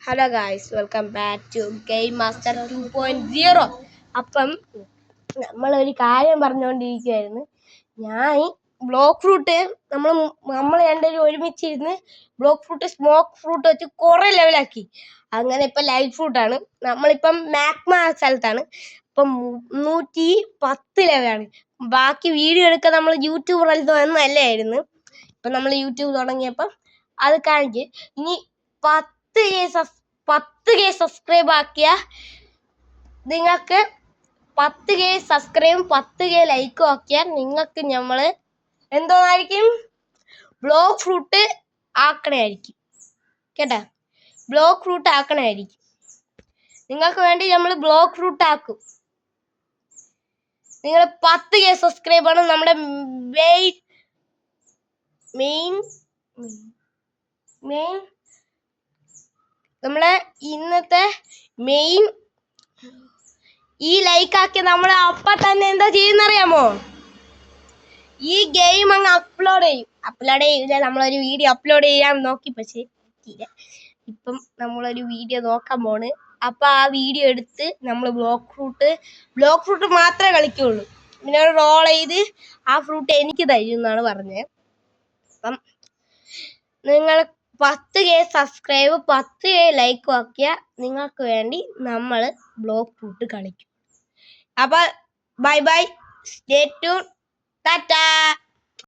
Hello guys, welcome back to game master 2.0. അപ്പം നമ്മളൊരു കാര്യം പറഞ്ഞുകൊണ്ടിരിക്കുകയായിരുന്നു. ഞാൻ ബ്ലോക്ക് ഫ്രൂട്ട് നമ്മൾ രണ്ടുപേരും ഒരുമിച്ചിരുന്ന് ബ്ലോക്ക് ഫ്രൂട്ട് സ്മോക്ക് ഫ്രൂട്ട് വെച്ച് കുറേ ലെവലാക്കി. അങ്ങനെ ഇപ്പം ലൈറ്റ് ഫ്രൂട്ടാണ്. നമ്മളിപ്പം മാഗ്മ സ്ഥലത്താണ്. ഇപ്പം 110 ലെവലാണ്. ബാക്കി വീഡിയോ എടുക്കാൻ നമ്മൾ യൂട്യൂബർ ഒന്നല്ലായിരുന്നു. ഇപ്പം നമ്മൾ യൂട്യൂബ് തുടങ്ങിയപ്പം അത് കാണിച്ച് ഇനി 10K സബ്സ്ക്രൈബ് ആക്കിയ നിങ്ങൾക്ക് 10K സബ്സ്ക്രൈബും 10K ലൈക്കും ആക്കിയാൽ നിങ്ങൾക്ക് നമ്മൾ എന്തോന്നായിരിക്കും ബ്ലോക്ക് ഫ്രൂട്ട് ആക്കണമായിരിക്കും. കേട്ടാ, ബ്ലോക്ക് ഫ്രൂട്ട് ആക്കണമായിരിക്കും. നിങ്ങൾക്ക് വേണ്ടി നമ്മൾ ബ്ലോക്ക് ഫ്രൂട്ട് ആക്കും. നിങ്ങൾ 10K സബ്സ്ക്രൈബാണ് നമ്മുടെ മെയിൻ നമ്മളെ ഇന്നത്തെ മെയിൻ. ഈ ലൈക്ക് ആക്കി നമ്മൾ അപ്പം തന്നെ എന്താ ചെയ്യുന്നറിയാമോ? ഈ ഗെയിം അങ്ങ് അപ്ലോഡ് ചെയ്യില്ല. നമ്മളൊരു വീഡിയോ അപ്ലോഡ് ചെയ്യാൻ നോക്കി, പക്ഷേ പറ്റിയില്ല. ഇപ്പം നമ്മളൊരു വീഡിയോ നോക്കാൻ പോണ്. അപ്പം ആ വീഡിയോ എടുത്ത് നമ്മൾ ബ്ലോക്ക് ഫ്രൂട്ട് മാത്രമേ കളിക്കുള്ളൂ. പിന്നെ റോൾ ചെയ്ത് ആ ഫ്രൂട്ട് എനിക്ക് തരും എന്നാണ് പറഞ്ഞത്. അപ്പം നിങ്ങൾ 10K സബ്സ്ക്രൈബ് 10K ലൈക്ക് ആക്കിയാൽ നിങ്ങൾക്ക് വേണ്ടി നമ്മൾ ബ്ലോക്ക് ഫ്രൂട്ട് കളിക്കും. അപ്പം bye bye, stay tune, Tata.